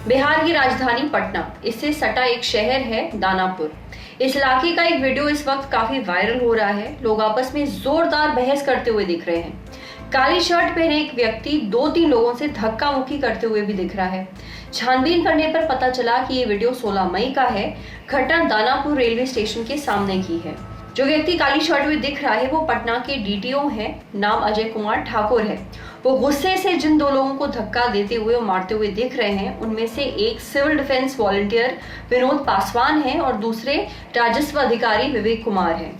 बिहार की राजधानी पटना, इससे सटा एक शहर है दानापुर। इस इलाके का एक वीडियो इस वक्त काफी वायरल हो रहा है। लोग आपस में जोरदार बहस करते हुए दिख रहे हैं। काली शर्ट पहने एक व्यक्ति 2-3 लोगों से धक्का मुक्की करते हुए भी दिख रहा है। छानबीन करने पर पता चला कि ये वीडियो 16 मई का है। घटना दानापुर रेलवे स्टेशन के सामने की है। जो व्यक्ति काली शर्ट में दिख रहा है वो पटना के डीटीओ हैं, नाम अजय कुमार ठाकुर है। वो गुस्से से जिन 2 लोगों को धक्का देते हुए और मारते हुए दिख रहे हैं, उनमें से एक civil defence volunteer Vinod Paswan है और दूसरे राजस्व अधिकारी विवेक कुमार है।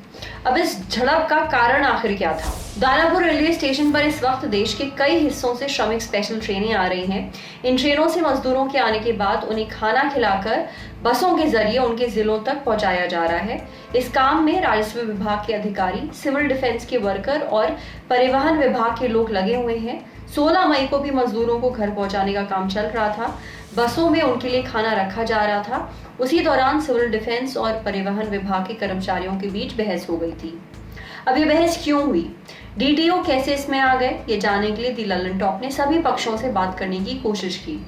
अब इस झड़प का कारण आखिर क्या था? दानापुर रेलवे स्टेशन पर इस वक्त देश के कई हिस्सों से श्रमिक स्पेशल ट्रेनें आ रही हैं। इन ट्रेनों से मजदूरों के आने के बाद उन्हें खाना खिलाकर बसों के जरिए उनके जिलों तक पहुंचाया जा रहा है। इस काम में राजस्व विभाग के अधिकारी, सिविल डिफेंस के वर्कर और परिवहन विभाग के लोग लगे हुए हैं। 16 मई को भी मजदूरों को घर पहुंचाने का काम चल रहा था। बसों में उनके लिए खाना रखा जा रहा था। उसी दौरान सिविल डिफेंस और परिवहन विभाग के कर्मचारियों के बीच बहस हो गई थी। अब ये बहस क्यों हुई, डीटीओ कैसे इसमें आ गए, ये जानने के लिए दी लल्लन टॉप ने सभी पक्षों से बात करने की कोशिश की।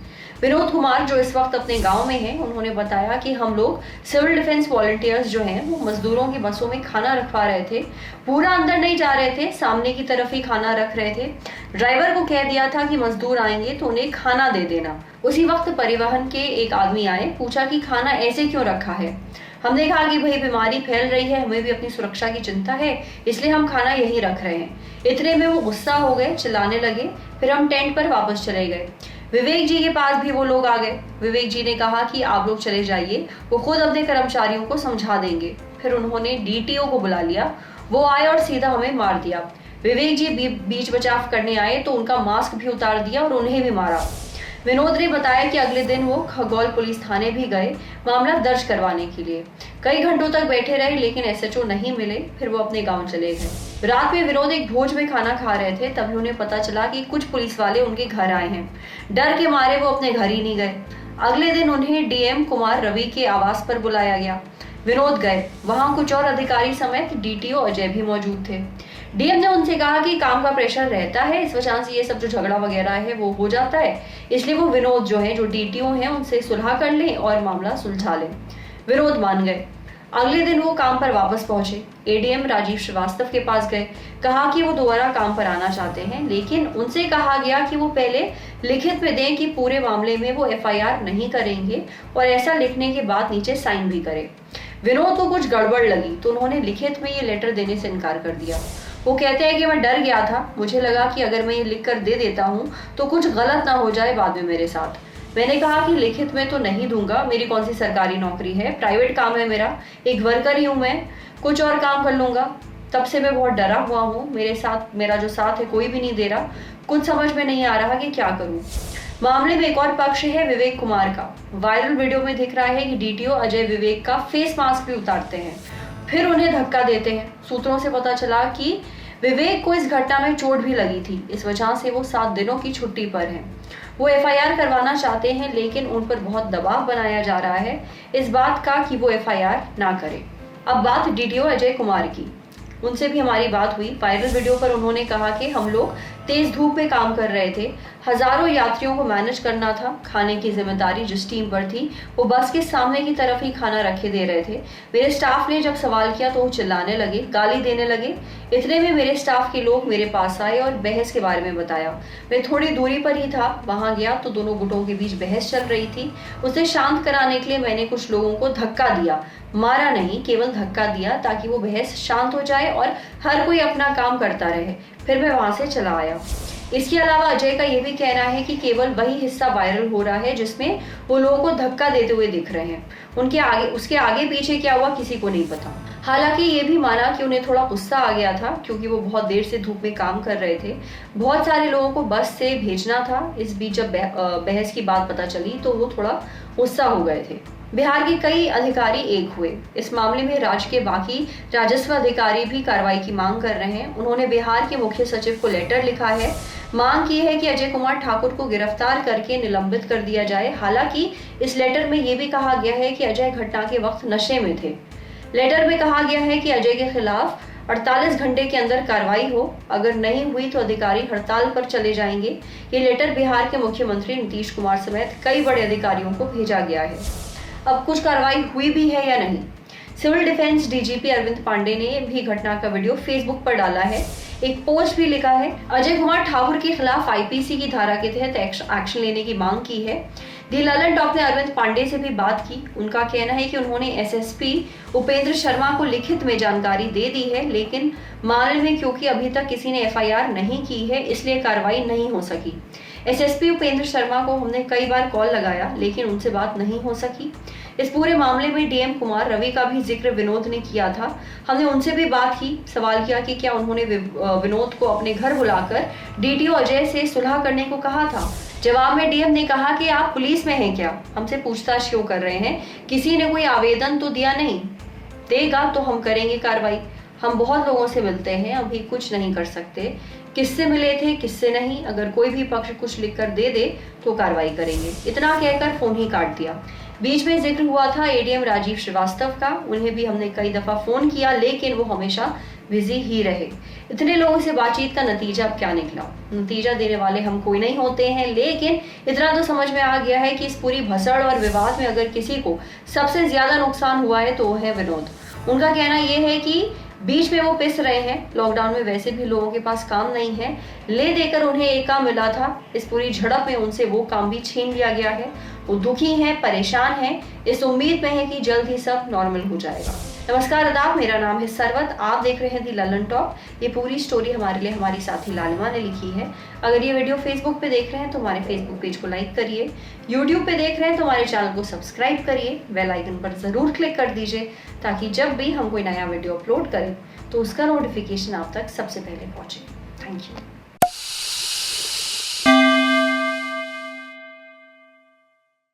विनोद कुमार जो इस वक्त अपने गांव में हैं, उन्होंने बताया कि हम लोग सिविल डिफेंस वॉलंटियर्स जो हैं वो मजदूरों की बसों में खाना रखवा रहे थे। पूरा अंदर नहीं जा रहे थे, सामने की तरफ ही खाना रख रहे थे। ड्राइवर को कह दिया था कि मजदूर आएंगे तो उन्हें खाना दे देना। उसी वक्त परिवहन के एक आदमी आए, पूछा कि खाना ऐसे क्यों रखा है। हमने कहा कि भाई बीमारी फैल रही है, हमें भी अपनी सुरक्षा की चिंता है, इसलिए हम खाना यहीं रख रहे हैं। इतने में वो गुस्सा हो गए, चिल्लाने लगे। फिर हम टेंट पर वापस चले गए। विवेक जी के पास भी वो लोग आ गए। विवेक जी ने कहा कि आप लोग चले जाइए, वो खुद अपने कर्मचारियों को समझा देंगे। फिर उन्होंने डीटीओ को बुला लिया। वो आए और सीधा हमें मार दिया। विवेक जी बीच बचाव करने आए तो उनका मास्क भी उतार दिया और उन्हें भी मारा। विनोद ने बताया कि अगले दिन वो खगौल पुलिस थाने भी गए मामला दर्ज करवाने के लिए। कई घंटों तक बैठे रहे लेकिन एसएचओ नहीं मिले। फिर वो अपने गांव चले गए। रात में विनोद एक भोज में खाना खा रहे थे, तभी उन्हें पता चला कि कुछ पुलिस वाले उनके घर आए हैं। डर के मारे वो अपने घर ही नहीं गए। अगले दिन उन्हें डीएम कुमार रवि के आवास पर बुलाया गया। विनोद गए, वहां कुछ और अधिकारी समेत डीटीओ अजय भी मौजूद थे। डीएम ने उनसे कहा कि काम का प्रेशर रहता है, इस वजह से ये सब जो झगड़ा वगैरह है वो हो जाता है, इसलिए वो विनोद जो है, जो डीटीओ हैं, उनसे सुलह कर लें और मामला सुलझा लें। विनोद मान गए। अगले दिन वो काम पर वापस पहुंचे। एडीएम राजीव श्रीवास्तव के पास गए, कहा कि वो दोबारा काम पर आना चाहते हैं, लेकिन उनसे कहा गया कि वो पहले लिखित में दें कि पूरे मामले में वो एफआईआर नहीं करेंगे और ऐसा लिखने के बाद नीचे साइन भी करें। विनोद को कुछ गड़बड़ लगी तो उन्होंने लिखित में ये लेटर देने से इनकार कर दिया। वो कहते हैं कि मैं डर गया था, मुझे लगा कि अगर मैं ये लिख कर दे देता हूँ तो कुछ गलत ना हो जाए बाद में मेरे साथ। मैंने कहा कि लिखित में तो नहीं दूंगा, मेरी कौन सी सरकारी नौकरी है, प्राइवेट काम है मेरा, एक वर्कर ही हूँ मैं, कुछ और काम कर लूंगा। तब से मैं बहुत डरा हुआ हूँ, मेरा जो साथ है कोई भी नहीं दे रहा, कुछ समझ में नहीं आ रहा कि क्या करूँ। मामले में एक और पक्ष है विवेक कुमार का। वायरल वीडियो में दिख रहा है कि डीटीओ अजय विवेक का फेस मास्क भी उतारते हैं, फिर उन्हें धक्का देते हैं। सूत्रों से पता चला कि विवेक को इस घटना में चोट भी लगी थी, इस वजह से वो 7 दिनों की छुट्टी पर हैं। वो एफआईआर करवाना चाहते हैं लेकिन उन पर बहुत दबाव बनाया जा रहा है इस बात का कि वो एफआईआर ना करें। अब बात डीटीओ अजय कुमार की, उनसे भी हमारी बात हुई। वायरल वीडियो पर उन्होंने कहा कि हम लोग तेज धूप में काम कर रहे थे, हजारों यात्रियों को मैनेज करना था, खाने की जिम्मेदारी जिस टीम पर थी वो बस के सामने की तरफ ही खाना रखे दे रहे थे। मेरे स्टाफ ने जब सवाल किया तो वो चिल्लाने लगे, गाली देने लगे। इतने में मेरे स्टाफ के लोग मेरे पास आए और बहस के बारे में बताया। मैं थोड़ी दूरी पर ही था, वहां गया तो दोनों गुटों के बीच बहस चल रही थी। उसे शांत कराने के लिए मैंने कुछ लोगों को धक्का दिया, मारा नहीं, केवल धक्का दिया ताकि वो बहस शांत हो जाए और हर कोई अपना काम करता रहे। फिर मैं वहां से चला आया। इसके अलावा अजय का यह भी कहना है कि केवल वही हिस्सा वायरल हो रहा है जिसमें वो लोगों को धक्का देते हुए दिख रहे हैं। उसके आगे पीछे क्या हुआ किसी को नहीं पता। हालांकि ये भी माना कि उन्हें थोड़ा गुस्सा आ गया था क्योंकि वो बहुत देर से धूप में काम कर रहे थे, बहुत सारे लोगों को बस से भेजना था। इस बीच जब बहस की बात पता चली तो वो थोड़ा गुस्सा हो गए थे। बिहार के कई अधिकारी एक हुए। इस मामले में राज्य के बाकी राजस्व अधिकारी भी कार्रवाई की मांग कर रहे हैं। उन्होंने बिहार के मुख्य सचिव को लेटर लिखा है, मांग की है कि अजय कुमार ठाकुर को गिरफ्तार करके निलंबित कर दिया जाए। हालांकि इस लेटर में यह भी कहा गया है कि अजय घटना के वक्त नशे में थे। लेटर में कहा गया है कि अजय के खिलाफ 48 घंटे के अंदर कार्रवाई हो, अगर नहीं हुई तो अधिकारी हड़ताल पर चले जाएंगे। ये लेटर बिहार के मुख्यमंत्री नीतीश कुमार समेत कई बड़े अधिकारियों को भेजा गया है। अब कुछ कार्रवाई हुई भी है या नहीं? Civil defence DGP Arvind Pandey ने भी घटना का वीडियो फेसबुक पर डाला है, एक पोस्ट भी लिखा है। अजय कुमार ठाकुर के खिलाफ आईपीसी की धारा के तहत एक्शन लेने की मांग की है। दी ललन टॉप ने अरविंद पांडे से भी बात की। उनका कहना है कि उन्होंने एसएसपी उपेंद्र शर्मा को लिखित में जानकारी दे दी है, लेकिन मामले में क्योंकि अभी तक किसी ने एफआईआर नहीं की है, इसलिए कार्रवाई नहीं हो सकी। एसएसपी उपेंद्र शर्मा को हमने कई बार कॉल लगाया, लेकिन उनसे बात नहीं हो सकी। इस पूरे मामले में डीएम कुमार रवि का भी जिक्र विनोद ने किया था। हमने उनसे भी बात की, सवाल किया कि क्या उन्होंने विनोद को अपने घर बुलाकर डीटीओ अजय से सुलह करने को कहा था। जवाब में डीएम ने कहा कि आप पुलिस में हैं क्या, हमसे पूछताछ क्यों कर रहे हैं, किसी ने कोई आवेदन तो दिया नहीं, देगा तो हम करेंगे कार्रवाई। हम बहुत लोगों से मिलते हैं, अभी कुछ नहीं कर सकते, किससे मिले थे किससे नहीं, अगर कोई भी पक्ष कुछ लिखकर दे दे तो कार्रवाई करेंगे। इतना कहकर फोन ही काट दिया। बीच में जिक्र हुआ था एडीएम राजीव श्रीवास्तव का, उन्हें भी हमने कई दफा फोन किया, लेकिन वो हमेशा बिजी ही रहे। इतने लोगों से बातचीत का नतीजा अब क्या निकला? नतीजा देने वाले हम कोई नहीं होते हैं, लेकिन इतना तो समझ में आ गया है कि इस पूरी भसड़ और विवाद में अगर किसी को सबसे ज्यादा नुकसान हुआ है तो वो है विनोद। उनका कहना यह है कि बीच में वो पिस रहे हैं, लॉकडाउन में वैसे भी लोगों के पास काम नहीं है, ले देकर उन्हें एक काम मिला था, इस पूरी झड़प में उनसे वो काम भी छीन लिया गया है। वो दुखी हैं, परेशान हैं, इस उम्मीद में है कि जल्द ही सब नॉर्मल हो जाएगा। नमस्कार आदाब, मेरा नाम है सरवत, आप देख रहे हैं दी ललन टॉप। ये पूरी स्टोरी हमारे लिए हमारी साथी लालिमा ने लिखी है। अगर ये वीडियो फेसबुक पे देख रहे हैं तो हमारे फेसबुक पेज को लाइक करिए, यूट्यूब पे देख रहे हैं तो हमारे चैनल को सब्सक्राइब करिए, बेल आइकन पर जरूर क्लिक कर दीजिए, ताकि जब भी हम कोई नया वीडियो अपलोड करें तो उसका नोटिफिकेशन आप तक सबसे पहले पहुंचे। Thank you.